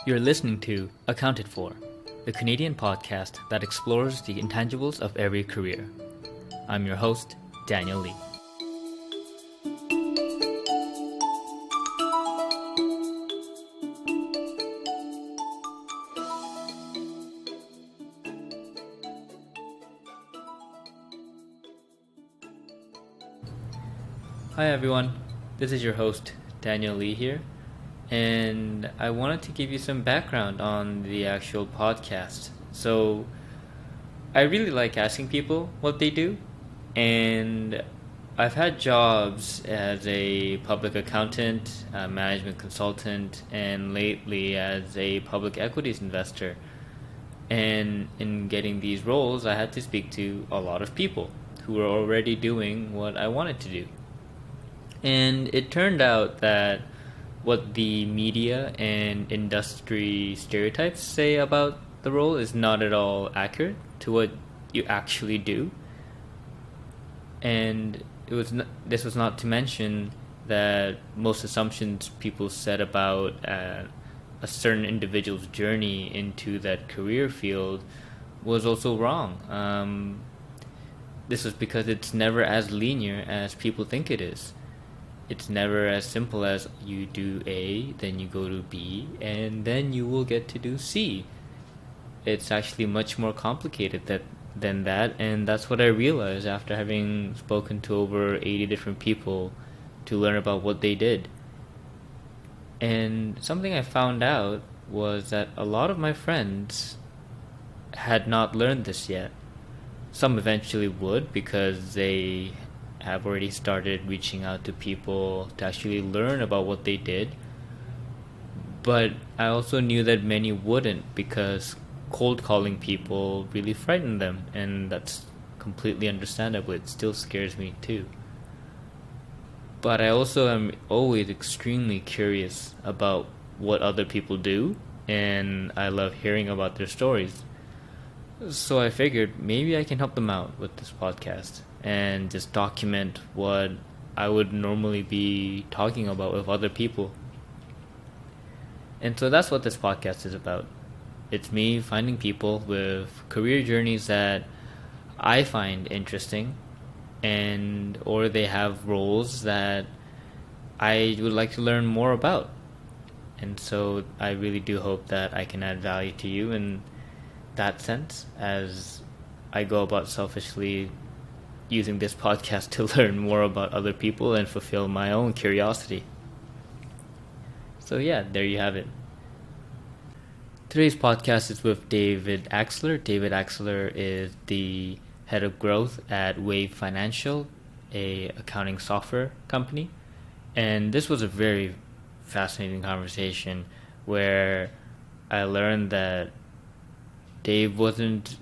You're listening to Accounted For, the Canadian podcast that explores the intangibles of every career. I'm your host, Daniel Lee. Hi everyone, this is your host, Daniel Lee here. And I wanted to give you some background on the actual podcast. So, I really like asking people what they do, and I've had jobs as a public accountant, a management consultant, and lately as a public equities investor. And in getting these roles, I had to speak to a lot of people who were already doing what I wanted to do. And it turned out that what the media and industry stereotypes say about the role is not at all accurate to what you actually do. And this was not to mention that most assumptions people said about a certain individual's journey into that career field was also wrong. This was because it's never as linear as people think it is. It's never as simple as you do A, then you go to B, and then you will get to do C. It's actually much more complicated than that, and that's what I realized after having spoken to over 80 different people to learn about what they did. And something I found out was that a lot of my friends had not learned this yet. Some eventually would because they have already started reaching out to people to actually learn about what they did. But I also knew that many wouldn't because cold calling people really frightened them, and that's completely understandable. It still scares me too. But I also am always extremely curious about what other people do, and I love hearing about their stories. So I figured maybe I can help them out with this podcast and just document what I would normally be talking about with other people. And so that's what this podcast is about. It's me finding people with career journeys that I find interesting, and or they have roles that I would like to learn more about. And so I really do hope that I can add value to you in that sense as I go about selfishly using this podcast to learn more about other people and fulfill my own curiosity. So yeah, there you have it. Today's podcast is with David Axler. David Axler is the head of growth at Wave Financial, a accounting software company. And this was a very fascinating conversation where I learned that Dave wasn't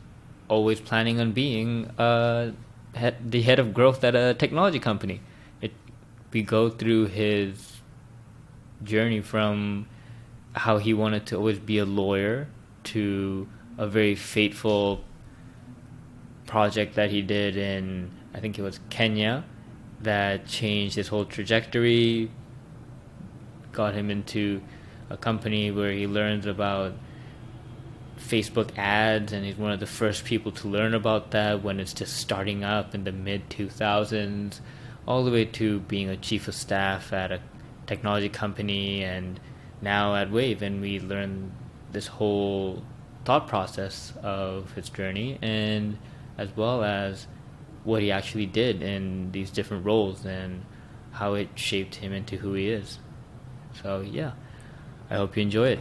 always planning on being the head of growth at a technology company. We go through his journey from how he wanted to always be a lawyer to a very fateful project that he did in, I think it was Kenya, that changed his whole trajectory, got him into a company where he learns about Facebook ads, and he's one of the first people to learn about that when it's just starting up in the mid-2000s, all the way to being a chief of staff at a technology company and now at Wave. And we learn this whole thought process of his journey, and as well as what he actually did in these different roles and how it shaped him into who he is. So yeah, I hope you enjoy it.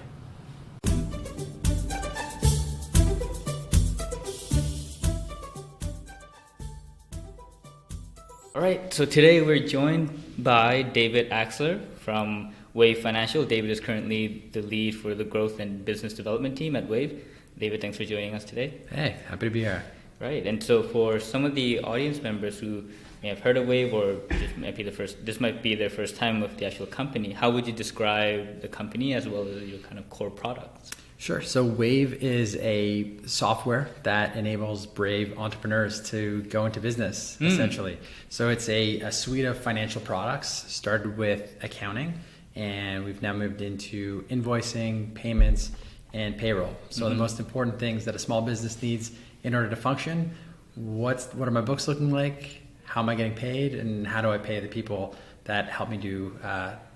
All right, so today we're joined by David Axler from Wave Financial. David is currently the lead for the growth and business development team at Wave. David, thanks for joining us today. Hey, happy to be here. Right, and so for some of the audience members who may have heard of Wave, or this might be their first time with the actual company, how would you describe the company as well as your kind of core products? Sure. So Wave is a software that enables brave entrepreneurs to go into business, essentially. So it's a suite of financial products, started with accounting and we've now moved into invoicing, payments, and payroll. So the most important things that a small business needs in order to function: what are my books looking like? How am I getting paid? And how do I pay the people that help me do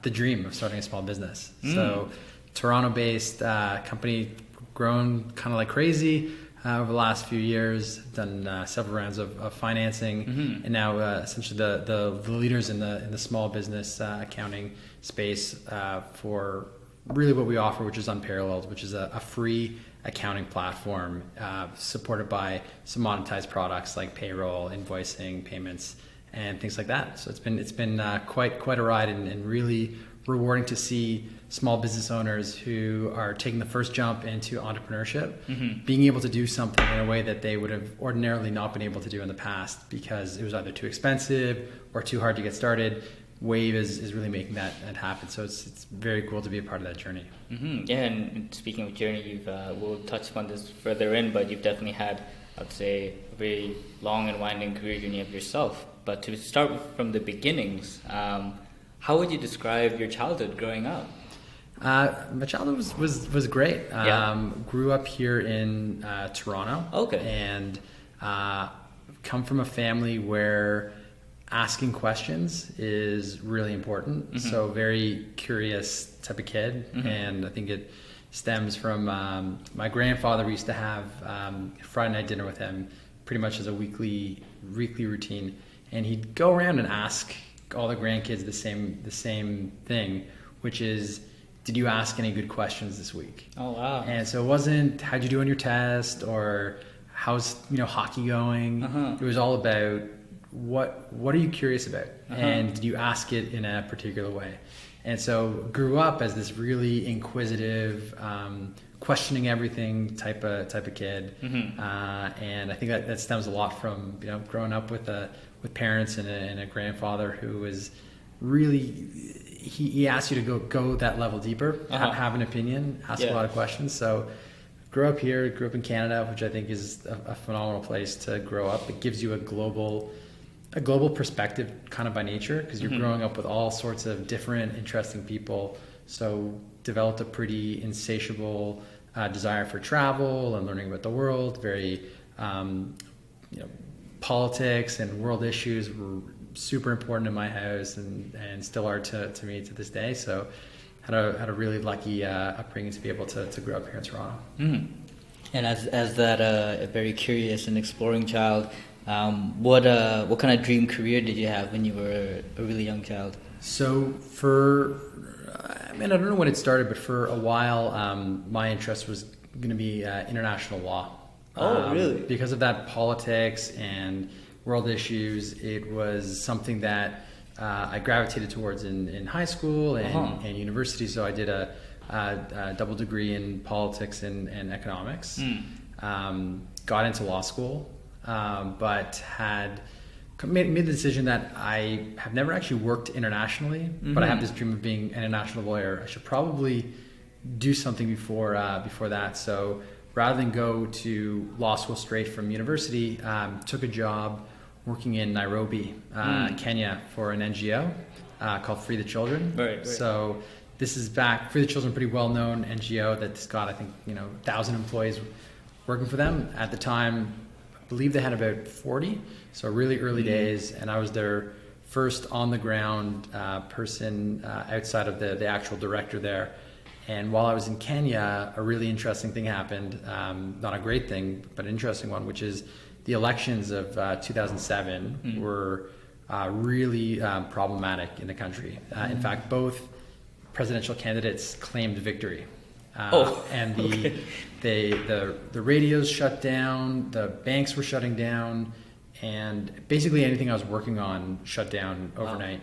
the dream of starting a small business? So Toronto-based company, grown kind of like crazy over the last few years, done several rounds of financing, and now essentially the leaders in the small business accounting space for really what we offer, which is Unparalleled, which is a free accounting platform supported by some monetized products like payroll, invoicing, payments, and things like that. So it's been quite a ride, and really rewarding to see small business owners who are taking the first jump into entrepreneurship, being able to do something in a way that they would have ordinarily not been able to do in the past because it was either too expensive or too hard to get started. Wave is really making that happen. So it's very cool to be a part of that journey. Yeah, and speaking of journey, you've we'll touch upon this further in, but you've definitely had, I'd say, a very long and winding career journey of yourself. But to start from the beginnings, how would you describe your childhood growing up? My childhood was great. Grew up here in Toronto. Okay. And come from a family where asking questions is really important. So very curious type of kid. And I think it stems from my grandfather. We used to have Friday night dinner with him pretty much as a weekly routine. And he'd go around and ask all the grandkids the same thing, which is, did you ask any good questions this week? Oh, wow. And so it wasn't, how'd you do on your test, or how's hockey going? It was all about what are you curious about, and did you ask it in a particular way? And so grew up as this really inquisitive, questioning everything type of kid, and I think that stems a lot from growing up with parents and a grandfather who was really, he asked you to go that level deeper, have an opinion, ask a lot of questions. So grew up in Canada, which I think is a phenomenal place to grow up. It gives you a global perspective kind of by nature, because you're growing up with all sorts of different interesting people. So developed a pretty insatiable desire for travel and learning about the world. Very politics and world issues were super important in my house, and still are to me to this day. So had a really lucky upbringing to be able to grow up here in Toronto. And as that a very curious and exploring child, what kind of dream career did you have when you were a really young child? So I don't know when it started, but for a while, my interest was going to be international law. Oh, really? Because of that politics and world issues, it was something that I gravitated towards in high school and university. So I did a double degree in politics and economics. Got into law school, but had made the decision that I have never actually worked internationally, but I have this dream of being an international lawyer. I should probably do something before that. So rather than go to law school straight from university, took a job working in Nairobi, Kenya, for an NGO called Free the Children. Right. So this is back, Free the Children, pretty well-known NGO that's got, I think, 1,000 employees working for them. At the time, I believe they had about 40, so really early days, and I was their first on-the-ground person outside of the actual director there. And while I was in Kenya, a really interesting thing happened, not a great thing, but an interesting one, which is the elections of 2007 were really problematic in the country. In fact, both presidential candidates claimed victory. And the radios shut down, the banks were shutting down, and basically anything I was working on shut down overnight.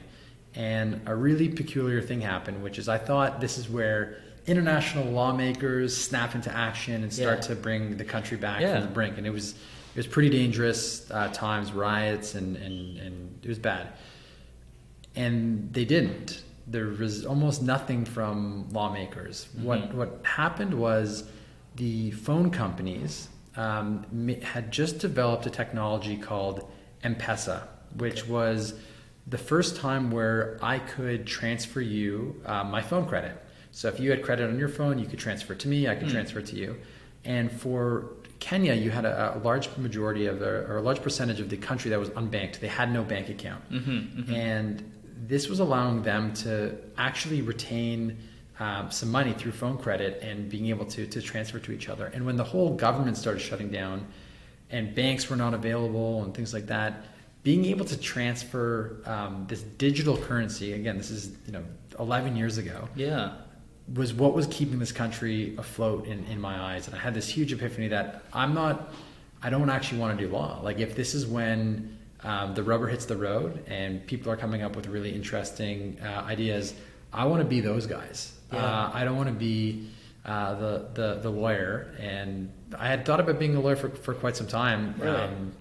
And a really peculiar thing happened, which is I thought this is where international lawmakers snap into action and start to bring the country back from the brink. And it was pretty dangerous times, riots, and it was bad. And they didn't. There was almost nothing from lawmakers. What happened was the phone companies had just developed a technology called M-Pesa, which was the first time where I could transfer you my phone credit. So if you had credit on your phone, you could transfer it to me, I could transfer it to you. And for Kenya, you had a large majority of or a large percentage of the country that was unbanked. They had no bank account. And this was allowing them to actually retain some money through phone credit and being able to transfer to each other. And when the whole government started shutting down and banks were not available and things like that, being able to transfer this digital currency, again, this is 11 years ago, was what was keeping this country afloat in my eyes. And I had this huge epiphany that I don't actually want to do law. Like, if this is when the rubber hits the road and people are coming up with really interesting ideas, I want to be those guys. I don't want to be the lawyer. And I had thought about being a lawyer for quite some time.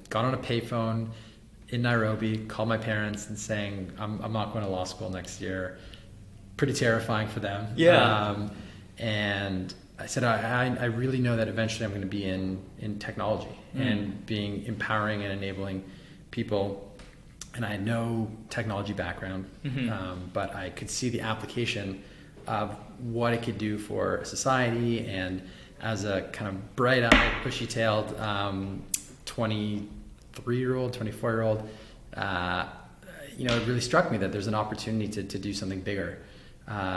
Got on a payphone in Nairobi, called my parents and saying, I'm not going to law school next year. Pretty terrifying for them. And I said, I really know that eventually I'm going to be in technology and being empowering and enabling people. And I had no technology background, but I could see the application of what it could do for society. And as a kind of bright-eyed, bushy-tailed 23-year-old, 24-year-old, it really struck me that there's an opportunity to do something bigger.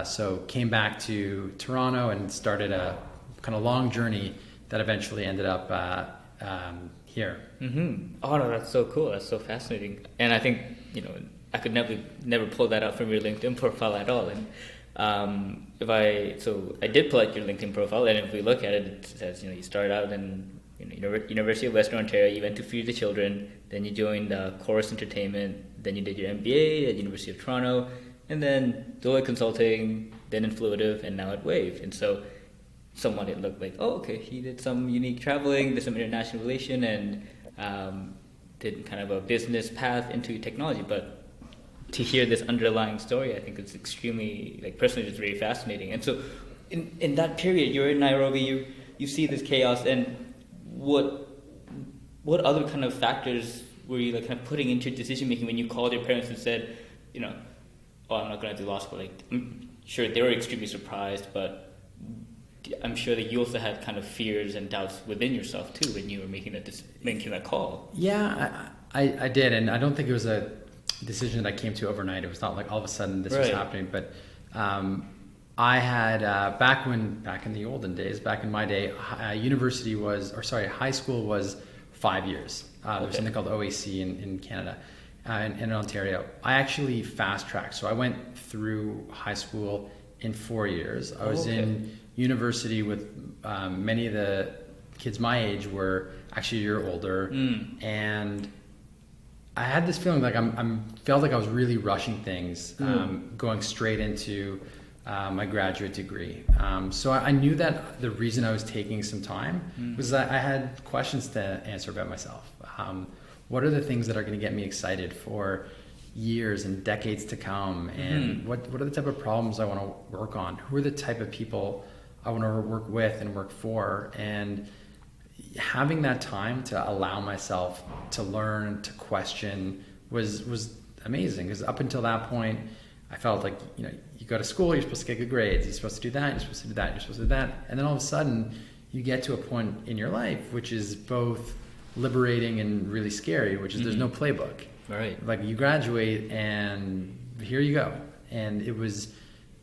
So came back to Toronto and started a kind of long journey that eventually ended up here. Oh no, that's so cool. That's so fascinating. And I think I could never pull that out from your LinkedIn profile at all. And I did pull out your LinkedIn profile, and if we look at it, it says you started out in University of Western Ontario. You went to Feed the Children, then you joined Chorus Entertainment, then you did your MBA at University of Toronto, and then Deloitte Consulting, then Influitive, and now at Wave. And so someone, it looked like, oh, okay, he did some unique traveling, did some international relation, and did kind of a business path into technology. But to hear this underlying story, I think it's extremely, personally, it's very fascinating. And so in that period, you're in Nairobi, you see this chaos, and what other kind of factors were you kind of putting into decision making when you called your parents and said, oh, I'm not going to do law school? I'm sure they were extremely surprised, but I'm sure that you also had kind of fears and doubts within yourself too when you were making that call. Yeah, I did, and I don't think it was a decision that I came to overnight. It was not like all of a sudden this was happening, but I had back in the olden days, back in my day, high school was 5 years. There was something called OAC in Canada, in Ontario. I actually fast tracked, so I went through high school in 4 years. I was in university with many of the kids my age were actually a year older, and I had this feeling like felt like I was really rushing things, going straight into my graduate degree. So I knew that the reason I was taking some time was that I had questions to answer about myself. What are the things that are going to get me excited for years and decades to come? And what are the type of problems I want to work on? Who are the type of people I want to work with and work for? And having that time to allow myself to learn, to question was amazing, because up until that point I felt like you go to school, you're supposed to get good grades, you're supposed to do that, you're supposed to do that, you're supposed to do that, and then all of a sudden you get to a point in your life which is both liberating and really scary, which is there's no playbook. Like, you graduate and here you go. And it was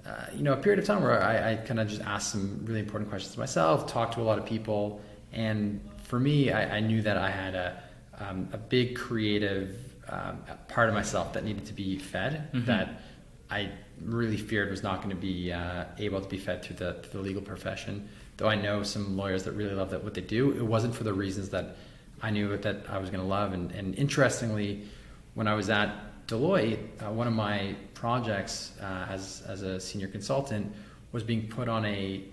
a period of time where I kind of just asked some really important questions to myself, talked to a lot of people. And for me, I knew that I had a big creative part of myself that needed to be fed, that I really feared was not going to be able to be fed through the legal profession. Though I know some lawyers that really love what they do, it wasn't for the reasons that I knew that I was going to love. And interestingly, when I was at Deloitte, one of my projects as a senior consultant was being put on a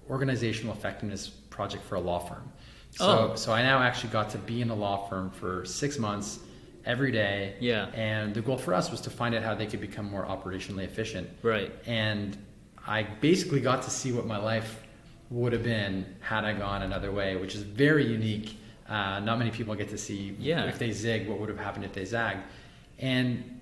organizational effectiveness project for a law firm. So I now actually got to be in a law firm for 6 months every day. And the goal for us was to find out how they could become more operationally efficient. And I basically got to see what my life would have been had I gone another way, which is very unique. Not many people get to see if they zig, what would have happened if they zagged. And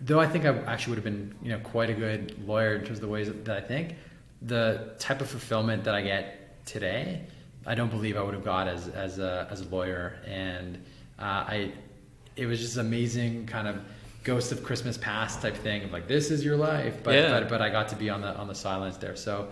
though I think I actually would have been, quite a good lawyer in terms of the ways that I think, the type of fulfillment that I get today, I don't believe I would have got as a lawyer. And it was just amazing kind of ghost of Christmas past type thing of like, this is your life. But I got to be on the sidelines there. So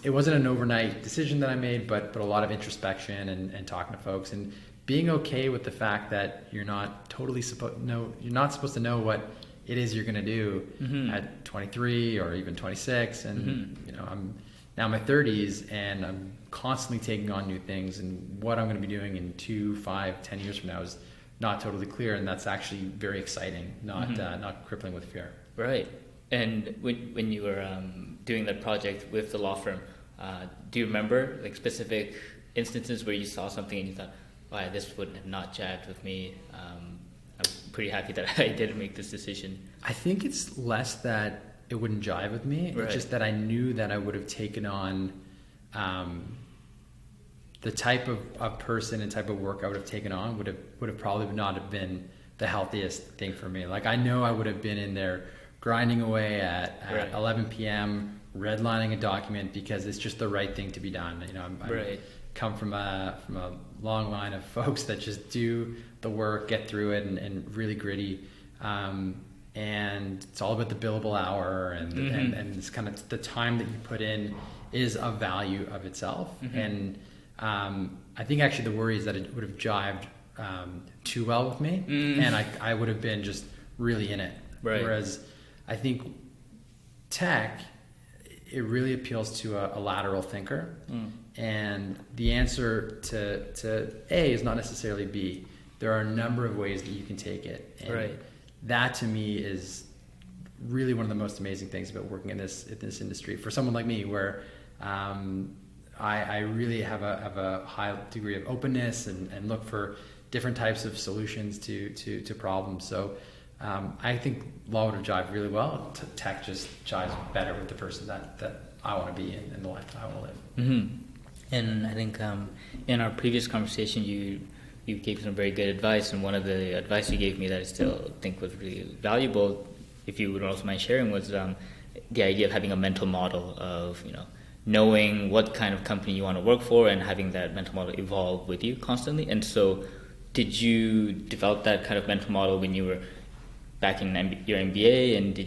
it wasn't an overnight decision that I made, but a lot of introspection and talking to folks and being okay with the fact that you're not supposed to know what it is you're going to do at 23 or even 26. And, I'm now in my 30s and I'm constantly taking on new things, and what I'm going to be doing in 2, 5, 10 years from now is not totally clear. And that's actually very exciting, not crippling with fear. Right. And when you were doing that project with the law firm, do you remember like specific instances where you saw something and you thought, wow, this would have not jived with me? I'm pretty happy that I didn't make this decision. I think it's less that it wouldn't jive with me. Right. It's just that I knew that I would have taken on the type of person and type of work I would have taken on would have probably not have been the healthiest thing for me. Like I know I would have been in there grinding away at Right. 11 p.m. redlining a document because it's just the right thing to be done. I come from a long line of folks that just do the work, get through it, and really gritty. And it's all about the billable hour, and it's kind of the time that you put in is a value of itself. And I think actually the worry is that it would have jived too well with me, and I would have been just really in it. Right. Whereas I think tech, it really appeals to a lateral thinker, and the answer to A is not necessarily B. There are a number of ways that you can take it, and Right. that to me is really one of the most amazing things about working in this industry. For someone like me, where I really have a high degree of openness and look for different types of solutions to problems. So I think law would have jived really well. Tech just jives better with the person that I want to be in the life that I want to live. Mm-hmm. And I think in our previous conversation, you gave some very good advice, and one of the advice you gave me that I still think was really valuable, if you would also mind sharing, was the idea of having a mental model of knowing what kind of company you want to work for and having that mental model evolve with you constantly. And so, did you develop that kind of mental model when you were back in your MBA, and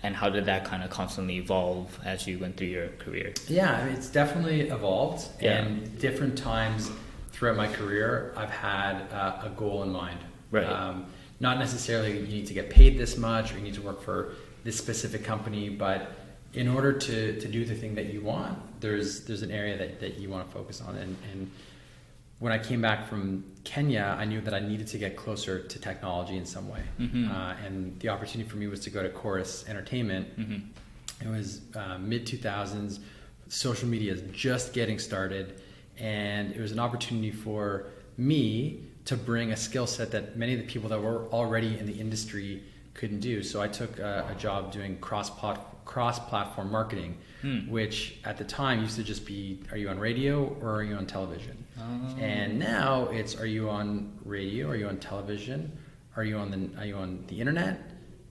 and how did that kind of constantly evolve as you went through your career? Yeah, I mean, it's definitely evolved, Yeah. and different times throughout my career, I've had a goal in mind. Right. Not necessarily you need to get paid this much or you need to work for this specific company, but in order to do the thing that you want, there's an area that you want to focus on. And when I came back from Kenya, I knew that I needed to get closer to technology in some way. And the opportunity for me was to go to Chorus Entertainment. It was mid-2000s, social media is just getting started, and it was an opportunity for me to bring a skill set that many of the people that were already in the industry couldn't do. So I took a job doing cross-platform marketing, which at the time used to just be, are you on radio or are you on television? And now it's, are you on radio? Are you on television? Are you on the internet?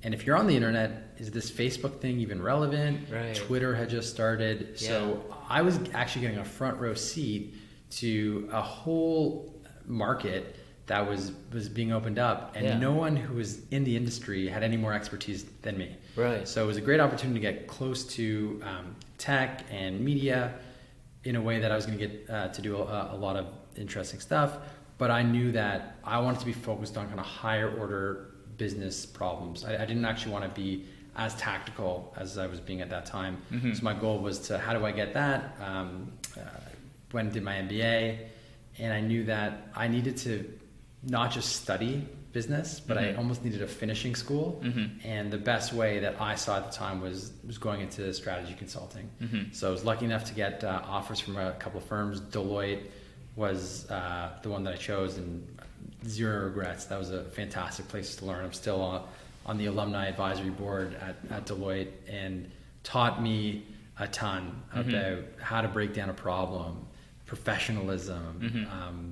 And if you're on the internet, is this Facebook thing even relevant? Right. Twitter had just started. Yeah. So I was actually getting a front row seat to a whole market that was being opened up, and no one who was in the industry had any more expertise than me. Right. So it was a great opportunity to get close to tech and media in a way that I was going to get to do a lot of interesting stuff. But I knew that I wanted to be focused on kind of higher order business problems. I didn't actually want to be as tactical as I was being at that time. So my goal was to, how do I get that? Went and did my MBA, and I knew that I needed to not just study business, but I almost needed a finishing school. And the best way that I saw at the time was going into strategy consulting. So I was lucky enough to get offers from a couple of firms. Deloitte was the one that I chose, and zero regrets. That was a fantastic place to learn. I'm still on the alumni advisory board at Deloitte, and taught me a ton about how to break down a problem, professionalism,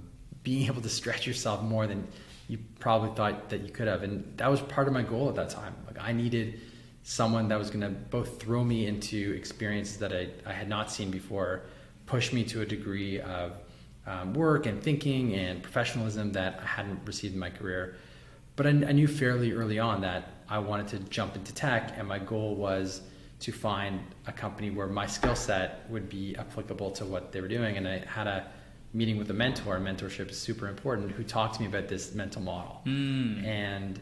being able to stretch yourself more than you probably thought that you could have. And that was part of my goal at that time. Like, I needed someone that was going to both throw me into experiences that I had not seen before, push me to a degree of work and thinking and professionalism that I hadn't received in my career. But I knew fairly early on that I wanted to jump into tech, and my goal was to find a company where my skill set would be applicable to what they were doing. And I had a meeting with a mentor. Mentorship is super important, who talked to me about this mental model. And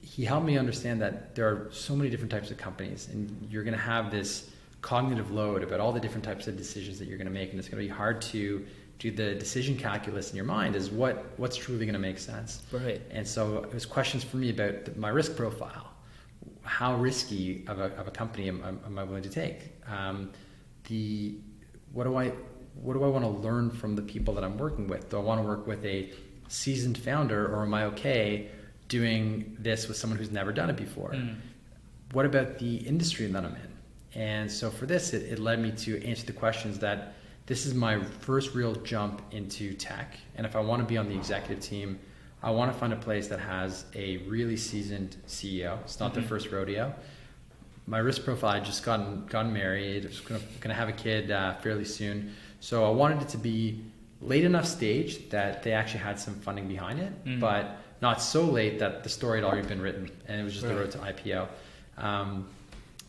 he helped me understand that there are so many different types of companies, and you're going to have this cognitive load about all the different types of decisions that you're going to make, and it's going to be hard to do the decision calculus in your mind is what's truly going to make sense. Right. And so it was questions for me about my risk profile. How risky of a company am I willing to take? What do I want to learn from the people that I'm working with? Do I want to work with a seasoned founder, or am I okay doing this with someone who's never done it before? What about the industry that I'm in? And so for this, it led me to answer the questions that this is my first real jump into tech. And if I want to be on the executive team, I want to find a place that has a really seasoned CEO. It's not their first rodeo. My risk profile, I just gotten married. I was going to have a kid fairly soon. So I wanted it to be late enough stage that they actually had some funding behind it, but not so late that the story had already been written and it was just the road to IPO.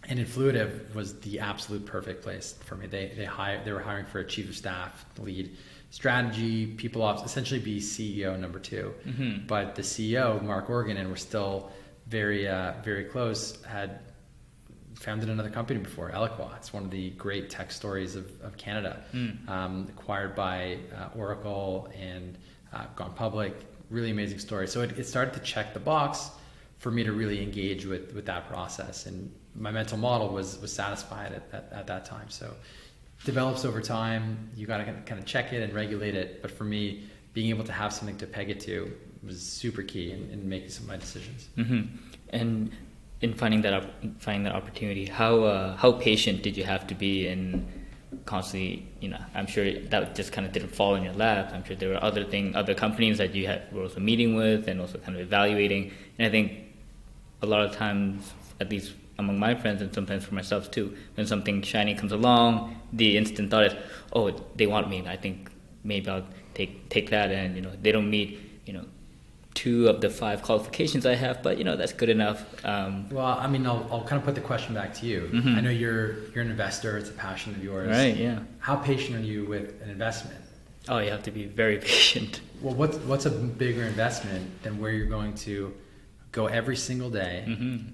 And Influitive was the absolute perfect place for me. They were hiring for a chief of staff, lead strategy, people ops, essentially be CEO number 2. But the CEO, Mark Organ, and we're still very very close, had founded another company before, Eloqua. It's one of the great tech stories of Canada. Acquired by Oracle and gone public. Really amazing story. So it started to check the box for me to really engage with that process, and my mental model was satisfied at that time. So develops over time. You got to kind of check it and regulate it. But for me, being able to have something to peg it to was super key in making some of my decisions. And in finding that opportunity, how patient did you have to be in constantly? I'm sure that just kind of didn't fall in your lap. I'm sure there were other companies that you were also meeting with and also kind of evaluating. And I think a lot of times, at least among my friends and sometimes for myself too, when something shiny comes along, the instant thought is, oh, they want me. I think maybe I'll take that. And they don't meet 2 of the 5 qualifications I have, but that's good enough. Well, I mean, I'll kind of put the question back to you. I know you're an investor; it's a passion of yours. Right? Yeah. How patient are you with an investment? Oh, you have to be very patient. Well, what's a bigger investment than where you're going to go every single day?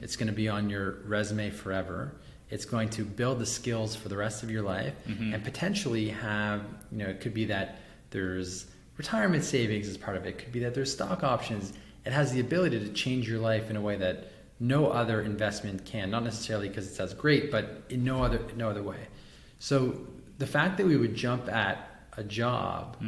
It's going to be on your resume forever. It's going to build the skills for the rest of your life, and potentially have it could be that there's retirement savings as part of it. Could be that there's stock options. It has the ability to change your life in a way that no other investment can. Not necessarily because it sounds great, but in no other way. So the fact that we would jump at a job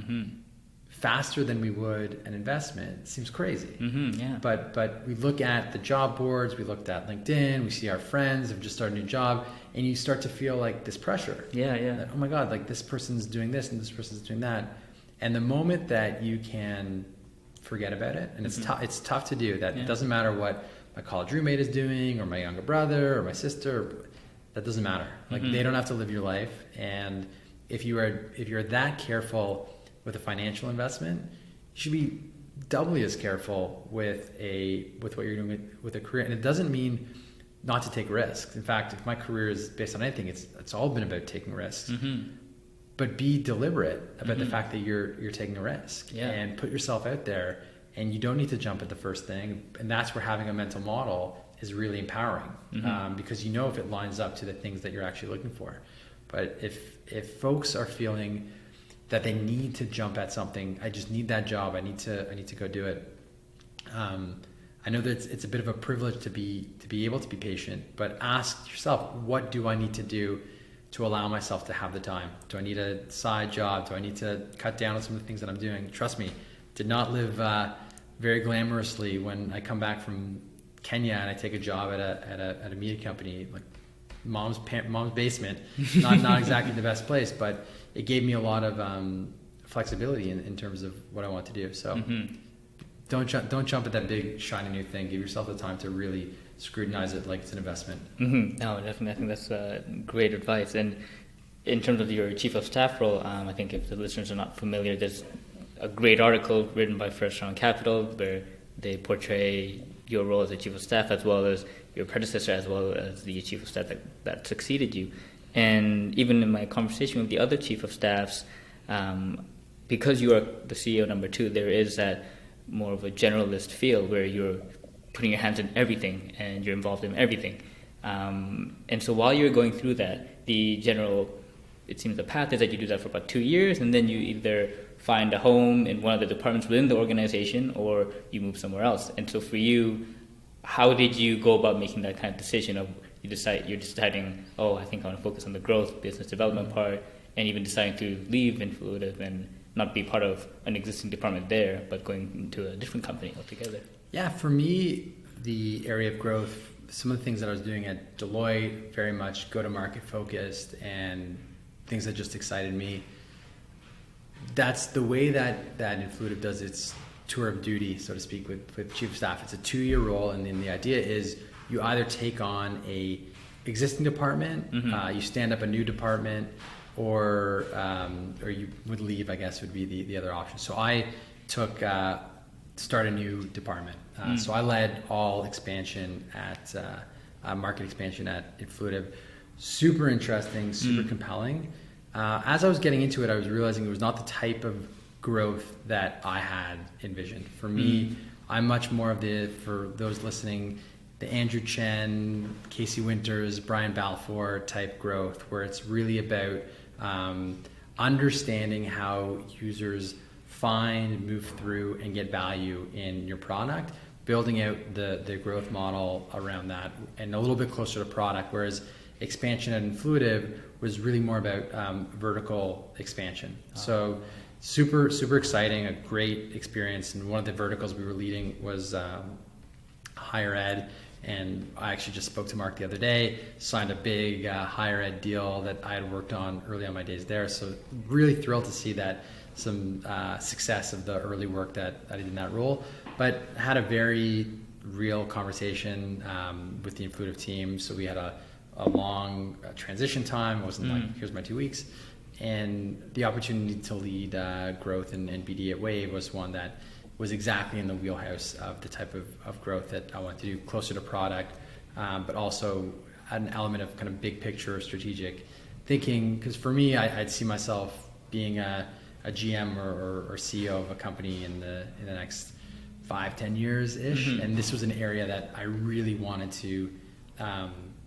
faster than we would an investment seems crazy. Yeah. But we look at the job boards, we looked at LinkedIn, we see our friends have just started a new job, and you start to feel like this pressure. Yeah. That, oh my God, like this person's doing this and this person's doing that. And the moment that you can forget about it, and it's tough to do that. It doesn't matter what my college roommate is doing, or my younger brother, or my sister. That doesn't matter. Like they don't have to live your life. And if you're that careful with a financial investment, you should be doubly as careful with what you're doing with a career. And it doesn't mean not to take risks. In fact, if my career is based on anything, it's all been about taking risks. But be deliberate about the fact that you're taking a risk, and put yourself out there, and you don't need to jump at the first thing. And that's where having a mental model is really empowering, because if it lines up to the things that you're actually looking for. But if folks are feeling that they need to jump at something, I just need that job, I need to go do it. I know that it's a bit of a privilege to be able to be patient, but ask yourself, what do I need to do to allow myself to have the time? Do I need a side job? Do I need to cut down on some of the things that I'm doing? Trust me, did not live very glamorously when I come back from Kenya and I take a job at a media company, like mom's basement. Not exactly the best place, but it gave me a lot of flexibility in terms of what I want to do. So don't jump at that big shiny new thing. Give yourself the time to really scrutinize it like it's an investment. No, definitely. I think that's great advice. And in terms of your chief of staff role, I think if the listeners are not familiar, there's a great article written by First Round Capital where they portray your role as a chief of staff as well as your predecessor as well as the chief of staff that succeeded you. And even in my conversation with the other chief of staffs, because you are the CEO number 2, there is that more of a generalist feel where you're putting your hands in everything and you're involved in everything. And so while you're going through that, it seems the path is that you do that for about 2 years, and then you either find a home in one of the departments within the organization or you move somewhere else. And so for you, how did you go about making that kind of decision of you're deciding, I think I want to focus on the growth, business development part, and even deciding to leave Influitive and not be part of an existing department there, but going into a different company altogether? Yeah, for me, the area of growth, some of the things that I was doing at Deloitte, very much go-to-market focused and things that just excited me. That's the way that Influitive does its tour of duty, so to speak, with chief of staff. It's a 2-year role, and then the idea is you either take on a existing department, you stand up a new department, or you would leave, I guess would be the other option. So I took start a new department. So I led all expansion at market expansion at Influitive. Super interesting, super compelling. As I was getting into it, I was realizing it was not the type of growth that I had envisioned. For me, I'm much more of for those listening, the Andrew Chen, Casey Winters, Brian Balfour type growth, where it's really about understanding how users find, move through, and get value in your product, building out the growth model around that, and a little bit closer to product, whereas expansion at Influitive was really more about vertical expansion. So super, super exciting, a great experience. And one of the verticals we were leading was higher ed. And I actually just spoke to Mark the other day, signed a big higher ed deal that I had worked on early on my days there. So really thrilled to see that some success of the early work that I did in that role. But had a very real conversation with the Influitive team. So we had a long transition time. It wasn't like, here's my 2 weeks. And the opportunity to lead growth and BD at Wave was one that was exactly in the wheelhouse of the type of growth that I wanted to do, closer to product, but also an element of kind of big picture strategic thinking. Because for me, I'd see myself being a GM or CEO of a company in the next 5-10 years ish, and this was an area that I really wanted to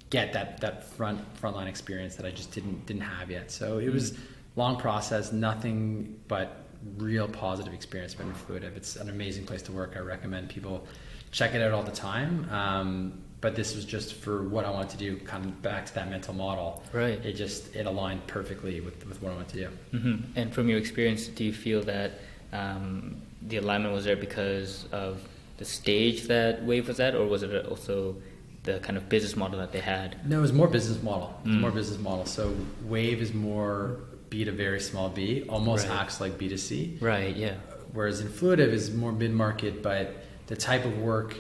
get that frontline experience that I just didn't have yet. So it was long process, nothing but real positive experience from Influitive. It's an amazing place to work. I recommend people check it out all the time. But this was just for what I wanted to do, kind of back to that mental model. Right. It aligned perfectly with what I wanted to do. And from your experience, do you feel that the alignment was there because of the stage that Wave was at, or was it also the kind of business model that they had? No, it was more business model. So Wave is more B to very small b, almost acts like B2C. Right, yeah. Whereas Influitive is more mid-market, but the type of work,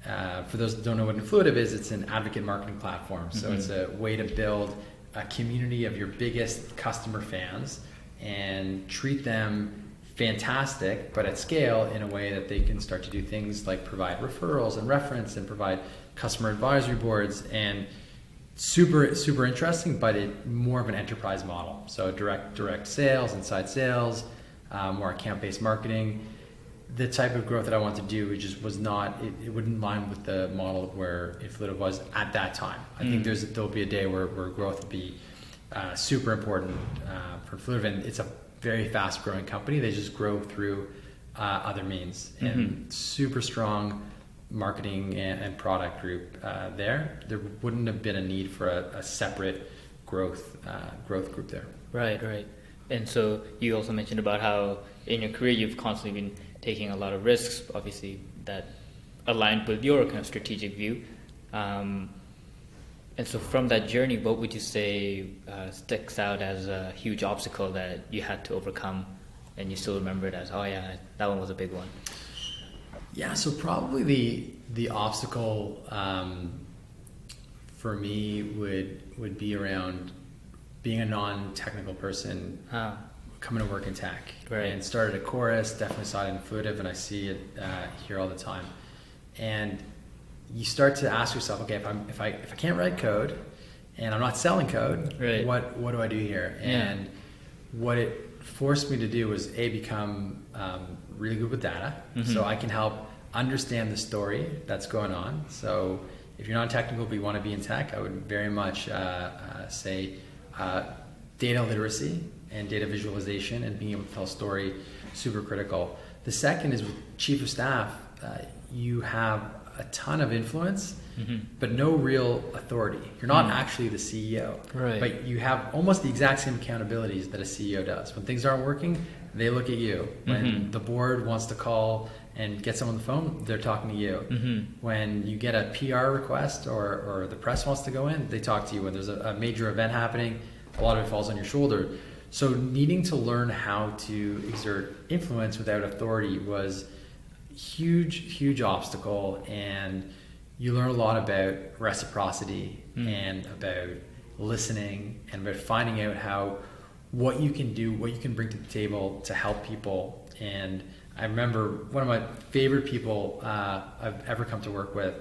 for those that don't know what Influitive is, it's an advocate marketing platform. So it's a way to build a community of your biggest customer fans and treat them fantastic, but at scale in a way that they can start to do things like provide referrals and reference and provide customer advisory boards, and super, super interesting, but it more of an enterprise model. So direct sales, inside sales, more account-based marketing. The type of growth that I wanted to do, it just was not, it wouldn't line with the model where Influitive was at that time. I think there'll be a day where growth will be super important for Influitive, and it's a very fast growing company. They just grow through other means, and super strong marketing and product group there. There wouldn't have been a need for a separate growth group there. Right. And so you also mentioned about how in your career you've constantly been taking a lot of risks, obviously that aligned with your kind of strategic view. And so from that journey, what would you say sticks out as a huge obstacle that you had to overcome and you still remember it as, oh yeah, that one was a big one? Yeah, so probably the obstacle for me would be around being a non-technical person coming to work in tech. Right. And started at Chorus, definitely saw it in Fluitive, and I see it here all the time. And you start to ask yourself, okay, if I can't write code and I'm not selling code, right, what do I do here? And what it forced me to do was become really good with data, so I can help understand the story that's going on. So if you're not technical but you want to be in tech, I would very much say data literacy and data visualization and being able to tell a story, super critical. The second is with chief of staff, you have a ton of influence, but no real authority. You're not actually the CEO, right, but you have almost the exact same accountabilities that a CEO does. When things aren't working, they look at you. When the board wants to call and get someone on the phone, they're talking to you. When you get a PR request or the press wants to go in, they talk to you. When there's a major event happening, a lot of it falls on your shoulder. So needing to learn how to exert influence without authority was huge obstacle, and you learn a lot about reciprocity and about listening and about finding out what you can do, what you can bring to the table to help people. And I remember one of my favorite people I've ever come to work with,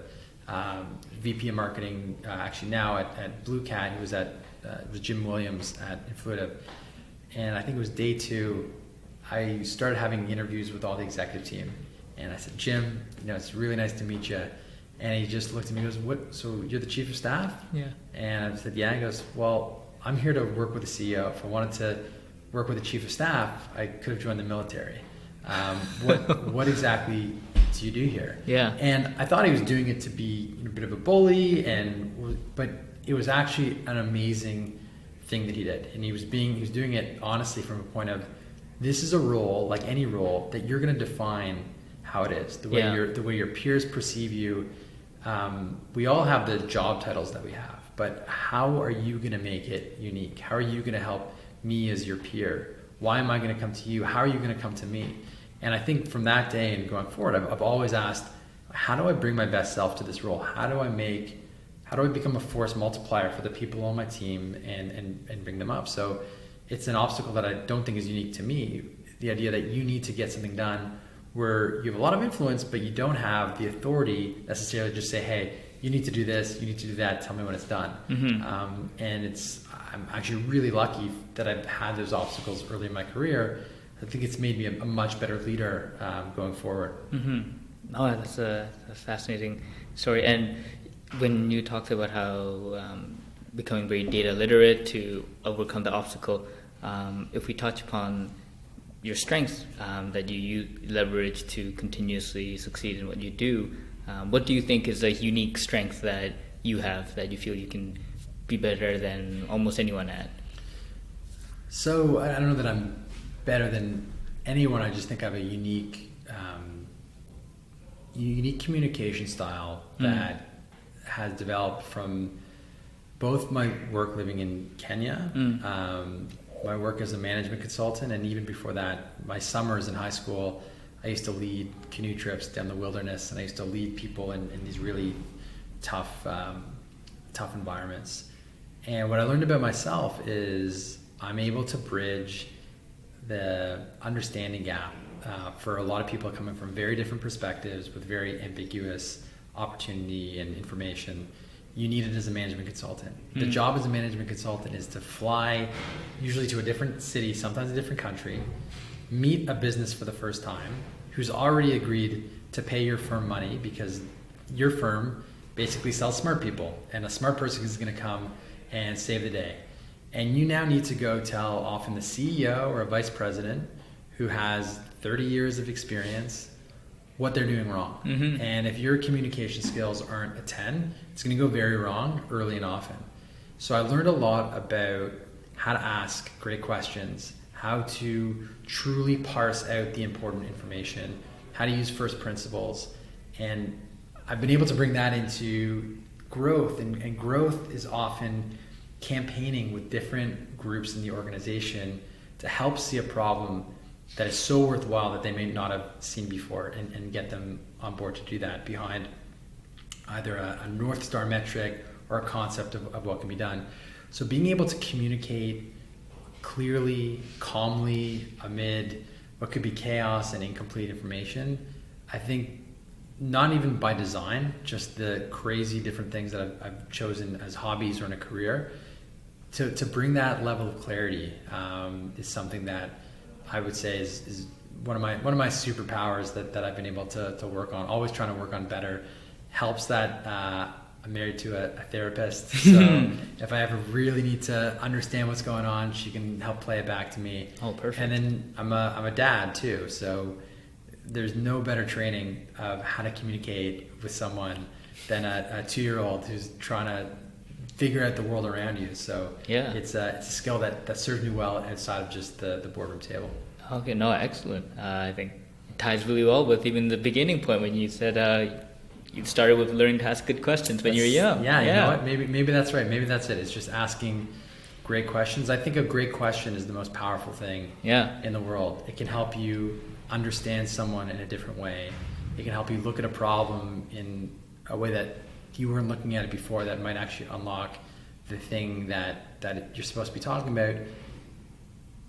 VP of marketing, actually now at Blue Cat, who was it was Jim Williams at Influitive. And I think it was day 2, I started having interviews with all the executive team. And I said, Jim, it's really nice to meet you. And he just looked at me and goes, "What? So you're the chief of staff?" Yeah. And I said, "Yeah." He goes, "Well, I'm here to work with the CEO. If I wanted to work with the chief of staff, I could have joined the military. What exactly do you do here?" Yeah. And I thought he was doing it to be a bit of a bully, but it was actually an amazing thing that he did. And he was doing it honestly from a point of, this is a role, like any role, that you're going to define how it is, the way your peers perceive you. We all have the job titles that we have, but how are you going to make it unique? How are you going to help me as your peer? Why am I going to come to you? How are you going to come to me? And I think from that day and going forward, I've always asked, how do I bring my best self to this role? How do I become a force multiplier for the people on my team and bring them up? So it's an obstacle that I don't think is unique to me. The idea that you need to get something done where you have a lot of influence, but you don't have the authority necessarily to just say, hey, you need to do this, you need to do that, tell me when it's done. And I'm actually really lucky that I've had those obstacles early in my career. I think it's made me a much better leader going forward. Oh, that's a fascinating story. And when you talked about how becoming very data literate to overcome the obstacle, if we touch upon your strengths that you leverage to continuously succeed in what you do, what do you think is a unique strength that you have that you feel you can be better than almost anyone at? So I don't know that I'm better than anyone. I just think I have a unique communication style that has developed from both my work living in Kenya, my work as a management consultant, and even before that, my summers in high school, I used to lead canoe trips down the wilderness, and I used to lead people in these really tough environments. And what I learned about myself is I'm able to bridge the understanding gap for a lot of people coming from very different perspectives with very ambiguous opportunity and information. You need it as a management consultant. The job as a management consultant is to fly usually to a different city, sometimes a different country, meet a business for the first time who's already agreed to pay your firm money because your firm basically sells smart people, and a smart person is going to come and save the day. And you now need to go tell often the CEO or a vice president who has 30 years of experience what they're doing wrong. And if your communication skills aren't a 10, it's going to go very wrong early and often. So I learned a lot about how to ask great questions, how to truly parse out the important information, how to use first principles. And I've been able to bring that into growth, and growth is often campaigning with different groups in the organization to help see a problem that is so worthwhile that they may not have seen before, and get them on board to do that behind either a North Star metric or a concept of what can be done. So being able to communicate clearly, calmly, amid what could be chaos and incomplete information, I think not even by design, just the crazy different things that I've chosen as hobbies or in a career, to bring that level of clarity is something that I would say is one of my superpowers that I've been able to work on. Always trying to work on better. Helps that I'm married to a therapist, so if I ever really need to understand what's going on, she can help play it back to me. Oh, perfect. And then I'm a dad too, so there's no better training of how to communicate with someone than a 2-year-old who's trying to figure out the world around you. So yeah, it's a skill that serves me well outside of just the boardroom table. Okay, no, excellent. I think it ties really well with even the beginning point when you said you started with learning to ask good questions when you were young. Yeah, you know what? Maybe that's right. Maybe that's it. It's just asking great questions. I think a great question is the most powerful thing in the world. It can help you understand someone in a different way. It can help you look at a problem in a way that you weren't looking at it before, that might actually unlock the thing that you're supposed to be talking about.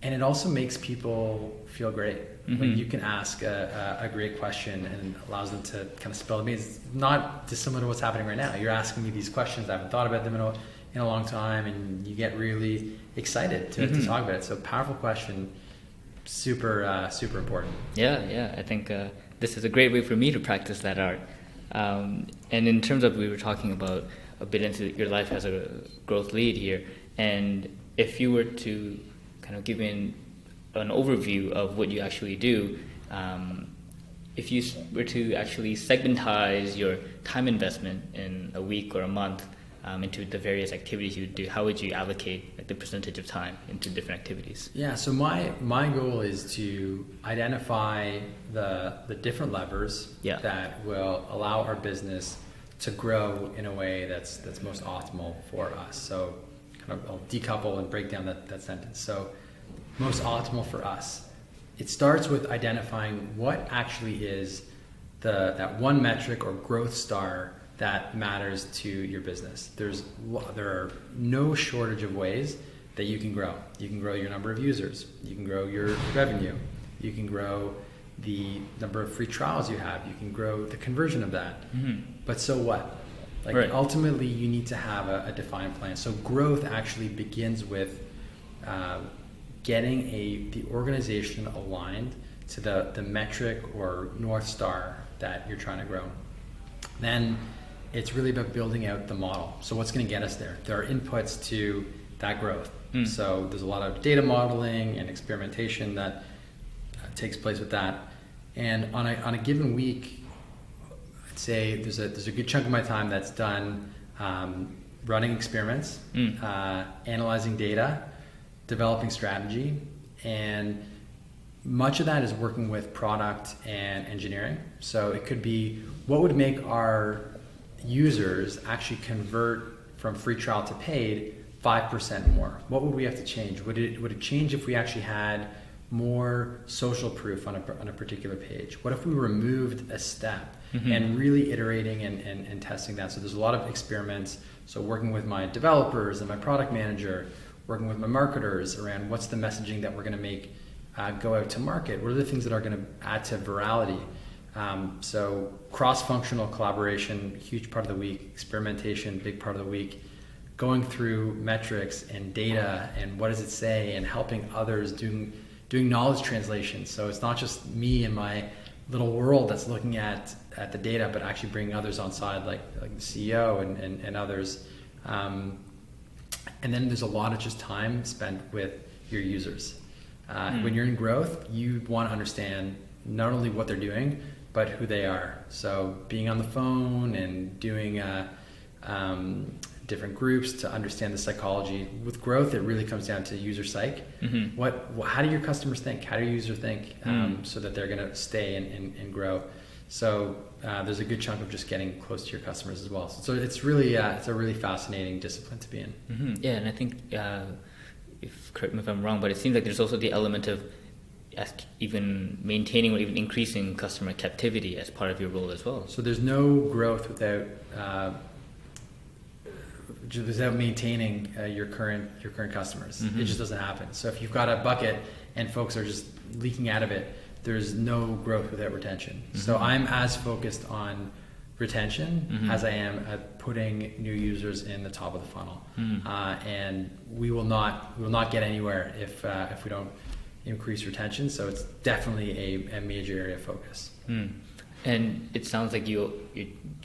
And it also makes people feel great when you can ask a great question, and allows them to kind of spill the beans. It's not dissimilar to what's happening right now. You're asking me these questions. I haven't thought about them in a long time, and you get really excited to talk about it. So powerful question, super important. Yeah. I think this is a great way for me to practice that art. And in terms of, we were talking about a bit into your life as a growth lead here, and if you were to kind of give me an overview of what you actually do, if you were to actually segmentize your time investment in a week or a month into the various activities you would do, how would you allocate like the percentage of time into different activities? Yeah, so my goal is to identify the different levers that will allow our business to grow in a way that's most optimal for us. So kind of I'll decouple and break down that sentence. So most optimal for us. It starts with identifying what actually is that one metric or growth star that matters to your business. There are no shortage of ways that you can grow. You can grow your number of users. You can grow your revenue. You can grow the number of free trials you have. You can grow the conversion of that. But so what? Ultimately, you need to have a defined plan. So growth actually begins with getting the organization aligned to the metric or North Star that you're trying to grow. Then it's really about building out the model. So what's going to get us there? There are inputs to that growth. So there's a lot of data modeling and experimentation that takes place with that. And on a given week, I'd say there's a good chunk of my time that's done running experiments, analyzing data, developing strategy, and much of that is working with product and engineering. So it could be, what would make our users actually convert from free trial to paid 5% more? What would we have to change? Would it change if we actually had more social proof on a particular page? What if we removed a step? And really iterating and testing that. So there's a lot of experiments. So working with my developers and my product manager, working with my marketers around what's the messaging that we're going to make go out to market. What are the things that are going to add to virality? So cross-functional collaboration, huge part of the week. Experimentation, big part of the week. Going through metrics and data and what does it say, and helping others doing knowledge translation. So it's not just me and my little world that's looking at the data, but actually bringing others on side, like the CEO and others. And then there's a lot of just time spent with your users. When you're in growth, you want to understand not only what they're doing, but who they are. So being on the phone and doing different groups to understand the psychology. With growth, it really comes down to user psych. How do your customers think? How do your users think so that they're going to stay and grow? So there's a good chunk of just getting close to your customers as well. So it's really it's a really fascinating discipline to be in. Yeah, and I think, correct me if I'm wrong, but it seems like there's also the element of even maintaining or even increasing customer captivity as part of your role as well. So there's no growth without maintaining your current customers. Mm-hmm. It just doesn't happen. So if you've got a bucket and folks are just leaking out of it, there's no growth without retention. Mm-hmm. So I'm as focused on retention mm-hmm. as I am at putting new users in the top of the funnel. Mm-hmm. And we will not get anywhere if we don't increase retention. So it's definitely a major area of focus. Mm. And it sounds like you're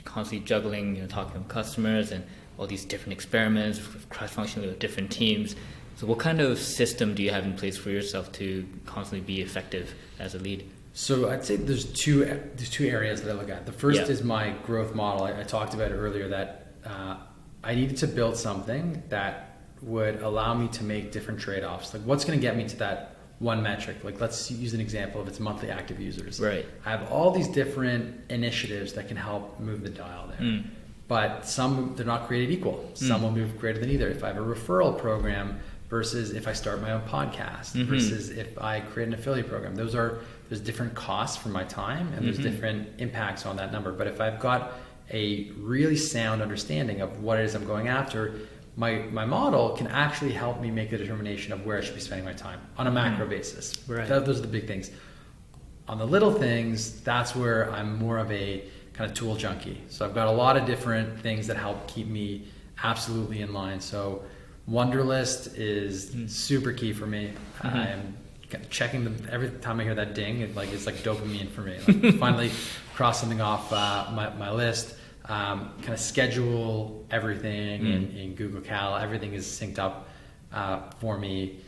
constantly juggling, talking to customers and all these different experiments, cross-functionally with different teams. So what kind of system do you have in place for yourself to constantly be effective as a lead? So I'd say there's two areas that I look at. The first is my growth model. I talked about it earlier that I needed to build something that would allow me to make different trade-offs. Like what's going to get me to that one metric? Like let's use an example of its monthly active users. Right. I have all these different initiatives that can help move the dial there. Mm. But some, they're not created equal. Some will move greater than either. If I have a referral program versus if I start my own podcast mm-hmm. versus if I create an affiliate program, there's different costs for my time and there's mm-hmm. different impacts on that number. But if I've got a really sound understanding of what it is I'm going after, my model can actually help me make a determination of where I should be spending my time on a macro basis. Right. Those are the big things. On the little things, that's where I'm more of a kind of tool junkie. So I've got a lot of different things that help keep me absolutely in line. So Wunderlist is super key for me. Mm-hmm. I'm checking them every time I hear that ding. It's like dopamine for me. Like finally cross something off my list. Kind of schedule everything in Google Cal. Everything is synced up for me.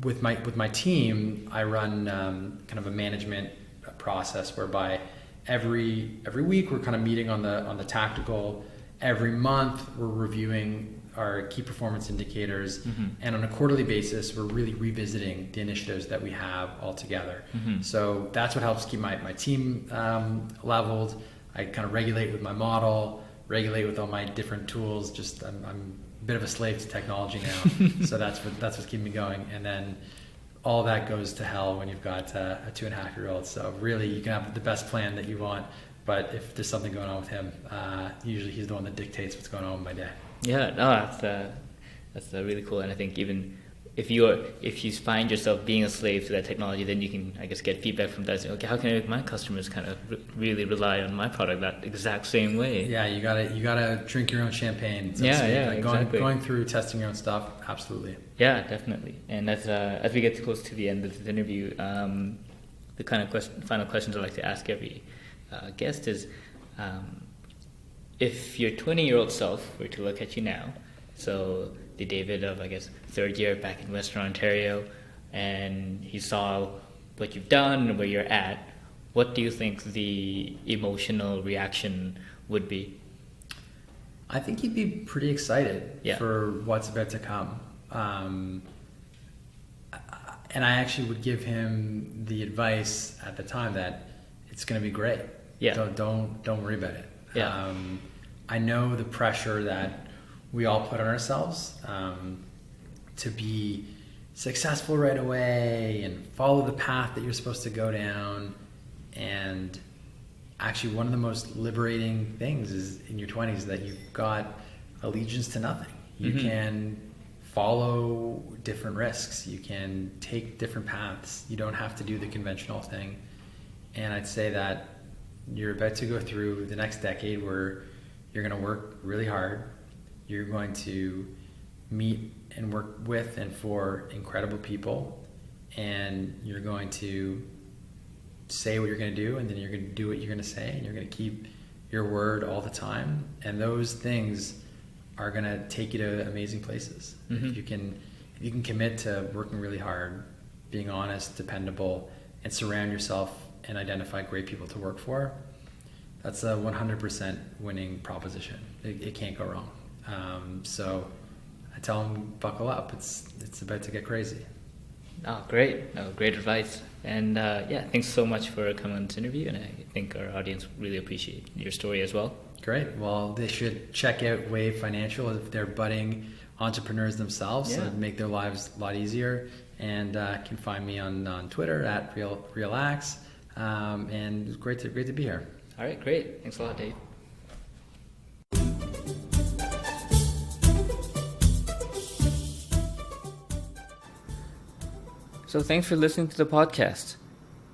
With my team, I run kind of a management process whereby every week we're kind of meeting on the tactical. Every month we're reviewing our key performance indicators, mm-hmm. and on a quarterly basis we're really revisiting the initiatives that we have all together. Mm-hmm. So that's what helps keep my team leveled. I kind of regulate with my model, regulate with all my different tools. Just I'm a bit of a slave to technology now, so that's what's keeping me going. And then all that goes to hell when you've got a 2.5-year-old. So really, you can have the best plan that you want, but if there's something going on with him, usually he's the one that dictates what's going on with my day. Yeah, no, that's really cool. And I think even if you find yourself being a slave to that technology, then you can, I guess, get feedback from that. Say, okay, how can I make my customers kind of really rely on my product that exact same way? Yeah, you gotta drink your own champagne. So exactly. Going through testing your own stuff, absolutely. Yeah, definitely. And as we get close to the end of the interview, the kind of final questions I like to ask every guest is, if your 20-year-old self were to look at you now, so the David of, I guess, third year back in Western Ontario, and he saw what you've done and where you're at, what do you think the emotional reaction would be? I think he'd be pretty excited for what's about to come. And I actually would give him the advice at the time that it's going to be great. Yeah. Don't worry about it. Yeah. I know the pressure that we all put on ourselves to be successful right away and follow the path that you're supposed to go down. And actually, one of the most liberating things is in your 20s that you've got allegiance to nothing. You mm-hmm. can follow different risks. You can take different paths. You don't have to do the conventional thing. And I'd say that you're about to go through the next decade where you're going to work really hard. You're going to meet and work with and for incredible people. And you're going to say what you're going to do, and then you're going to do what you're going to say, and you're going to keep your word all the time. And those things are going to take you to amazing places. Mm-hmm. If you can commit to working really hard, being honest, dependable, and surround yourself and identify great people to work for, that's a 100% winning proposition. It can't go wrong. So I tell them, buckle up. It's about to get crazy. Oh, great. No, great advice. And thanks so much for coming on this interview. And I think our audience really appreciate your story as well. Great. Well, they should check out Wave Financial if they're budding entrepreneurs themselves, so Yeah. to make their lives a lot easier. And can find me on Twitter at RealAxe. And it's great to be here. All right, great. Thanks a lot, Dave. So thanks for listening to the podcast.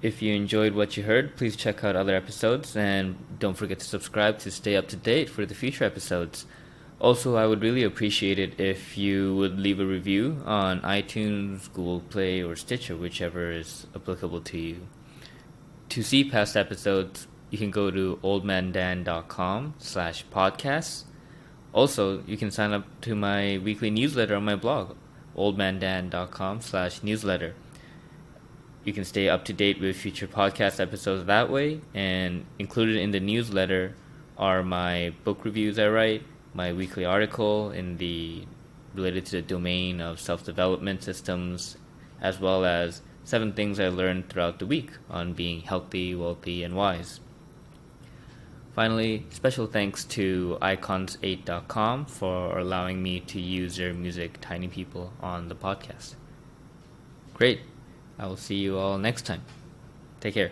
If you enjoyed what you heard, please check out other episodes and don't forget to subscribe to stay up to date for the future episodes. Also, I would really appreciate it if you would leave a review on iTunes, Google Play, or Stitcher, whichever is applicable to you. To see past episodes, you can go to oldmandan.com/podcasts. Also, you can sign up to my weekly newsletter on my blog, oldmandan.com/newsletter. You can stay up to date with future podcast episodes that way, and included in the newsletter are my book reviews I write, my weekly article related to the domain of self-development systems, as well as 7 things I learned throughout the week on being healthy, wealthy, and wise. Finally, special thanks to icons8.com for allowing me to use their music Tiny People on the podcast. Great. I will see you all next time. Take care.